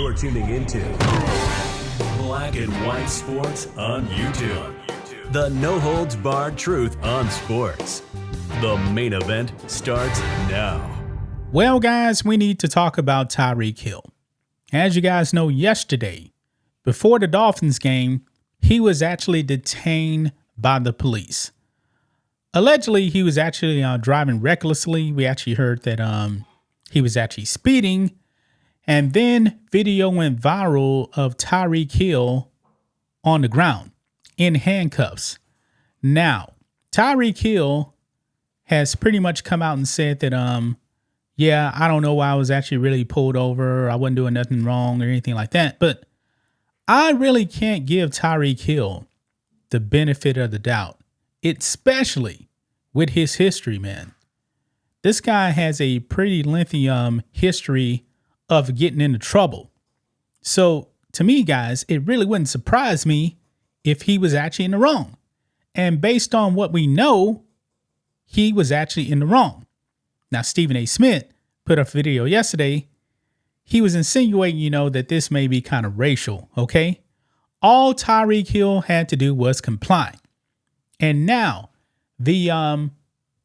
You're tuning into Black and White Sports on YouTube. The no-holds-barred truth on sports. The main event starts now. Well, guys, we need to talk about Tyreek Hill. As you guys know, yesterday, before the Dolphins game, he was actually detained by the police. Allegedly, he was actually driving recklessly. We actually heard that he was actually speeding. And then video went viral of Tyreek Hill on the ground in handcuffs. Now, Tyreek Hill has pretty much come out and said that, yeah, I don't know why I was actually really pulled over. I wasn't doing nothing wrong or anything like that. But I really can't give Tyreek Hill the benefit of the doubt, especially with his history, man. This guy has a pretty lengthy history of getting into trouble. So to me, guys, it really wouldn't surprise me if he was actually in the wrong. And based on what we know, he was actually in the wrong. Now, Stephen A. Smith put up a video yesterday. He was insinuating, that this may be kind of racial, okay? All Tyreek Hill had to do was comply. And now the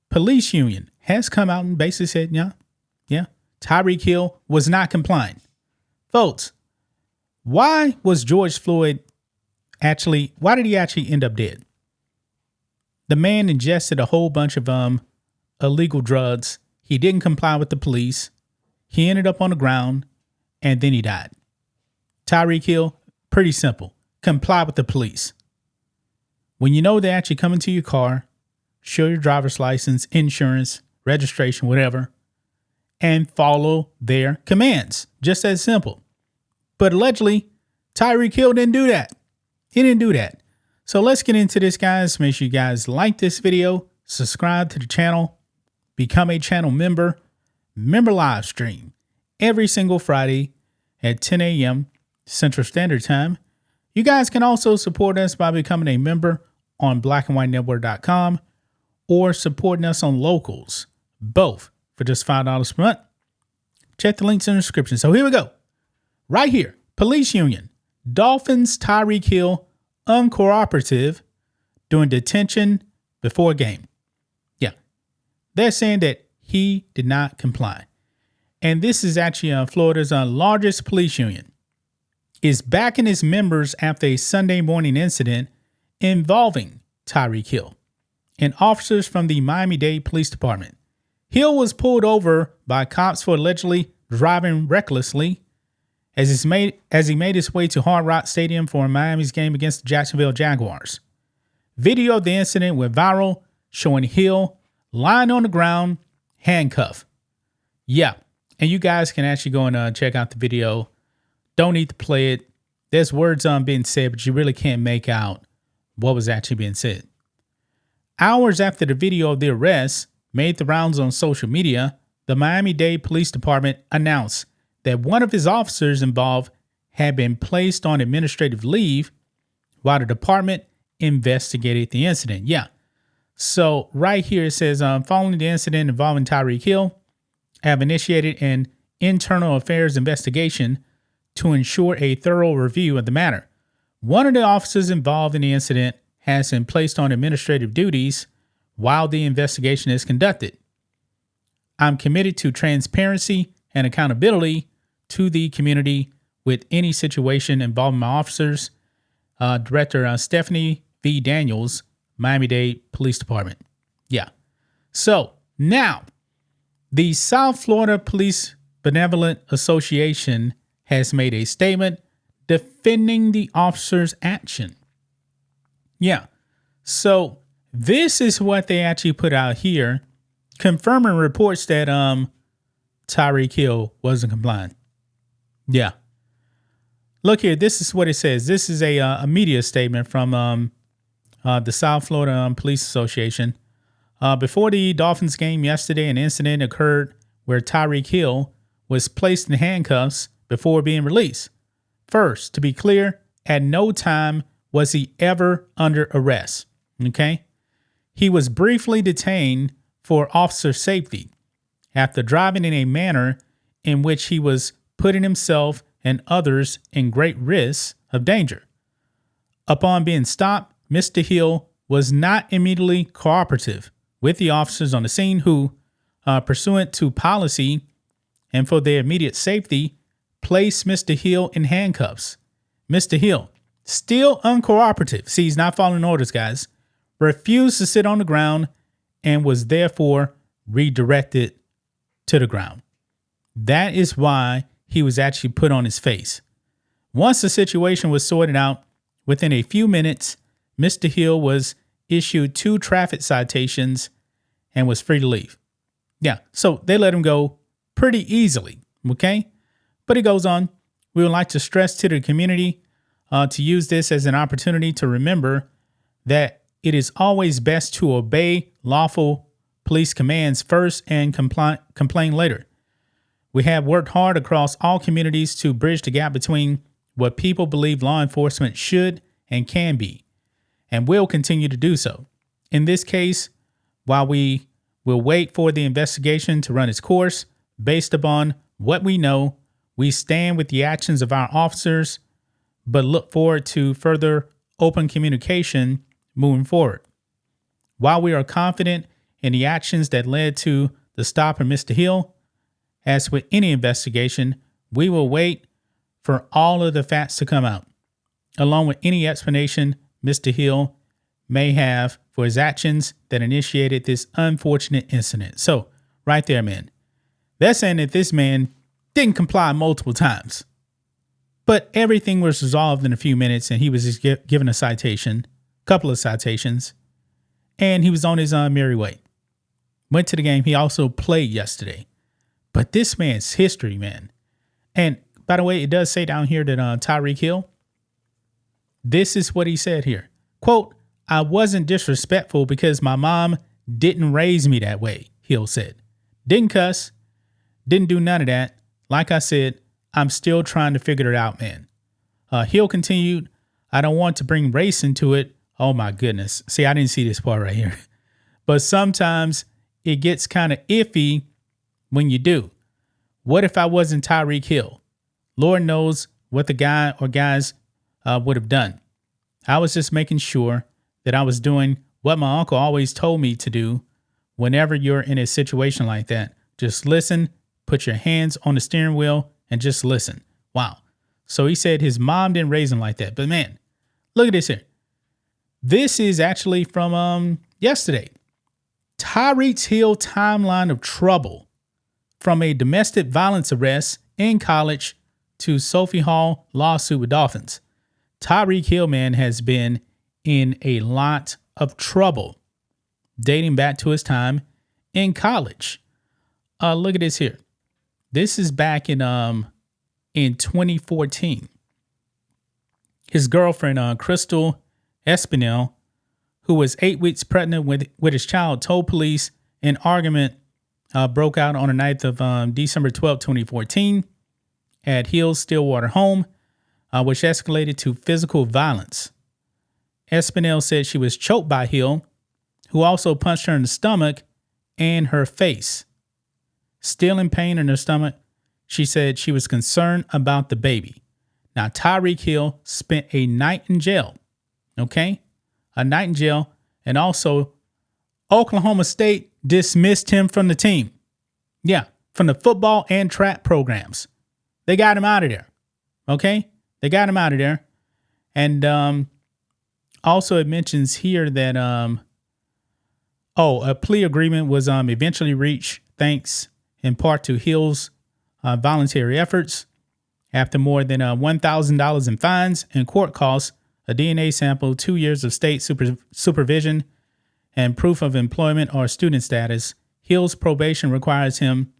police union has come out and basically said, yeah, Tyreek Hill was not complying. Folks, why was George Floyd why did he actually end up dead? The man ingested a whole bunch of illegal drugs. He didn't comply with the police. He ended up on the ground and then he died. Tyreek Hill, pretty simple. Comply with the police. When you know they're actually coming to your car, show your driver's license, insurance, registration, whatever, and follow their commands. Just as simple. But allegedly, Tyreek Hill didn't do that. He didn't do that. So let's get into this, guys. Make sure you guys like this video, subscribe to the channel, become a channel member, live stream every single Friday at 10 a.m. Central Standard Time. You guys can also support us by becoming a member on blackandwhitenetwork.com or supporting us on Locals, both for just $5 per month. Check the links in the description. So here we go. Right here, police union, Dolphins Tyreek Hill uncooperative during detention before a game. Yeah, they're saying that he did not comply. And this is actually Florida's largest police union. Is backing its members after a Sunday morning incident involving Tyreek Hill and officers from the Miami-Dade Police Department. Hill was pulled over by cops for allegedly driving recklessly as he made his way to Hard Rock Stadium for Miami's game against the Jacksonville Jaguars. Video of the incident went viral, showing Hill lying on the ground, handcuffed. Yeah, and you guys can actually go and check out the video. Don't need to play it. There's words being said, but you really can't make out what was actually being said. Hours after the video of the arrest made the rounds on social media, the Miami-Dade Police Department announced that one of his officers involved had been placed on administrative leave while the department investigated the incident. Yeah. So right here it says, following the incident involving Tyreek Hill, have initiated an internal affairs investigation to ensure a thorough review of the matter. One of the officers involved in the incident has been placed on administrative duties while the investigation is conducted. I'm committed to transparency and accountability to the community with any situation involving my officers. Director Stephanie V. Daniels, Miami-Dade Police Department. Yeah. So now the South Florida Police Benevolent Association has made a statement defending the officer's action. Yeah. So this is what they actually put out here, confirming reports that Tyreek Hill wasn't compliant. Yeah. Look here. This is what it says. This is a media statement from the South Florida Police Association. Before the Dolphins game yesterday, an incident occurred where Tyreek Hill was placed in handcuffs before being released. First, to be clear, at no time was he ever under arrest. Okay. He was briefly detained for officer safety after driving in a manner in which he was putting himself and others in great risk of danger. Upon being stopped, Mr. Hill was not immediately cooperative with the officers on the scene who, pursuant to policy and for their immediate safety, placed Mr. Hill in handcuffs. Mr. Hill, still uncooperative, see, he's not following orders, guys, refused to sit on the ground and was therefore redirected to the ground. That is why he was actually put on his face. Once the situation was sorted out, within a few minutes, Mr. Hill was issued 2 traffic citations and was free to leave. Yeah, so they let him go pretty easily, okay? But he goes on, we would like to stress to the community to use this as an opportunity to remember that it is always best to obey lawful police commands first and complain later. We have worked hard across all communities to bridge the gap between what people believe law enforcement should and can be, and will continue to do so. In this case, while we will wait for the investigation to run its course, based upon what we know, we stand with the actions of our officers, but look forward to further open communication moving forward. While we are confident in the actions that led to the stop of Mr. Hill, as with any investigation, we will wait for all of the facts to come out, along with any explanation Mr. Hill may have for his actions that initiated this unfortunate incident. So, right there, man, they're saying that this man didn't comply multiple times, but everything was resolved in a few minutes, and he was just given a citation, couple of citations, and he was on his merry way. Went to the game. He also played yesterday. But this man's history, man. And by the way, it does say down here that Tyreek Hill, this is what he said here. Quote, I wasn't disrespectful because my mom didn't raise me that way, Hill said. Didn't cuss. Didn't do none of that. Like I said, I'm still trying to figure it out, man. Hill continued, I don't want to bring race into it. Oh, my goodness. See, I didn't see this part right here. But sometimes it gets kind of iffy when you do. What if I wasn't Tyreek Hill? Lord knows what the guy or guys would have done. I was just making sure that I was doing what my uncle always told me to do whenever you're in a situation like that. Just listen, put your hands on the steering wheel, and just listen. Wow. So he said his mom didn't raise him like that. But man, look at this here. This is actually from yesterday. Tyreek Hill timeline of trouble from a domestic violence arrest in college to Sophie Hall lawsuit with Dolphins. Tyreek Hill, man, has been in a lot of trouble dating back to his time in college. Look at this here. This is back in 2014. His girlfriend, Crystal Espinel, who was 8 weeks pregnant with his child, told police an argument broke out on the night of December 12, 2014 at Hill's Stillwater home, which escalated to physical violence. Espinel said she was choked by Hill, who also punched her in the stomach and her face. Still in pain in her stomach, she said she was concerned about the baby. Now, Tyreek Hill spent a night in jail. Okay? A night in jail. And also, Oklahoma State dismissed him from the team. Yeah, from the football and track programs. They got him out of there. Okay? They got him out of there. And also it mentions here that a plea agreement was eventually reached thanks in part to Hill's voluntary efforts. After more than $1,000 in fines and court costs, a DNA sample, 2 years of state supervision, and proof of employment or student status, Hill's probation requires him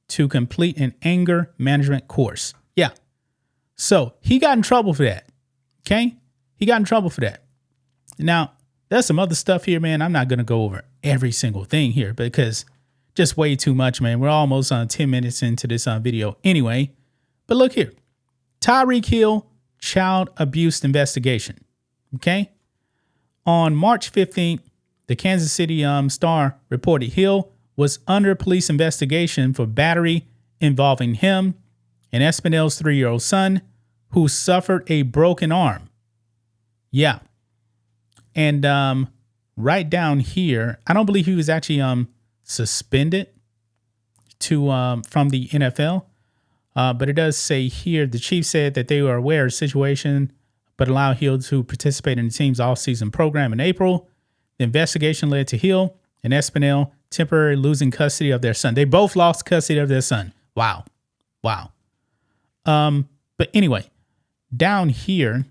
to complete an anger management course. Yeah. So he got in trouble for that. Okay? He got in trouble for that. Now, there's some other stuff here, man. I'm not going to go over every single thing here because just way too much, man. We're almost on 10 minutes into this video anyway. But look here. Tyreek Hill child abuse investigation. Okay? On March 15th, the Kansas City Star reported Hill was under police investigation for battery involving him and Espinel's 3-year-old son, who suffered a broken arm. Yeah. And right down here, I don't believe he was actually suspended from the NFL. But it does say here, the Chiefs said that they were aware of the situation, but allowed Hill to participate in the team's off-season program in April. The investigation led to Hill and Espinel temporarily losing custody of their son. They both lost custody of their son. Wow. But anyway, down here,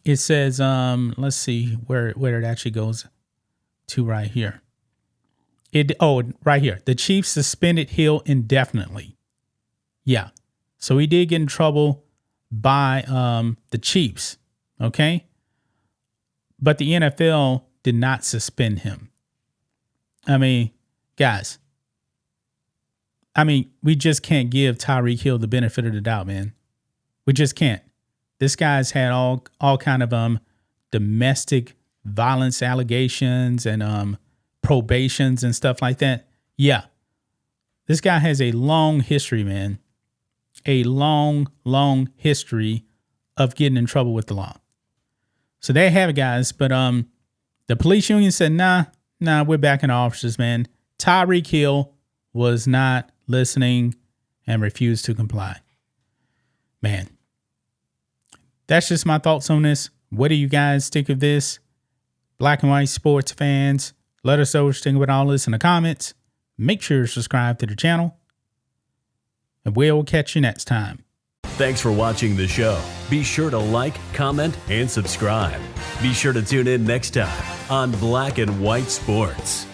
it says, let's see where it actually goes to right here. Right here. The Chiefs suspended Hill indefinitely. Yeah. So he did get in trouble by the Chiefs. Okay. But the NFL did not suspend him. I mean, guys. We just can't give Tyreek Hill the benefit of the doubt, man. We just can't. This guy's had all kind of domestic violence allegations and probations and stuff like that. Yeah. This guy has a long history, man. A long history of getting in trouble with the law. So there you have it, guys. But the police union said, nah, we're back in our offices, man. Tyreek Hill was not listening and refused to comply. Man, that's just my thoughts on this. What do you guys think of this? Black and white sports fans, let us know what you think about all this in the comments. Make sure to subscribe to the channel. And we'll catch you next time. Thanks for watching the show. Be sure to like, comment, and subscribe. Be sure to tune in next time on Black and White Sports.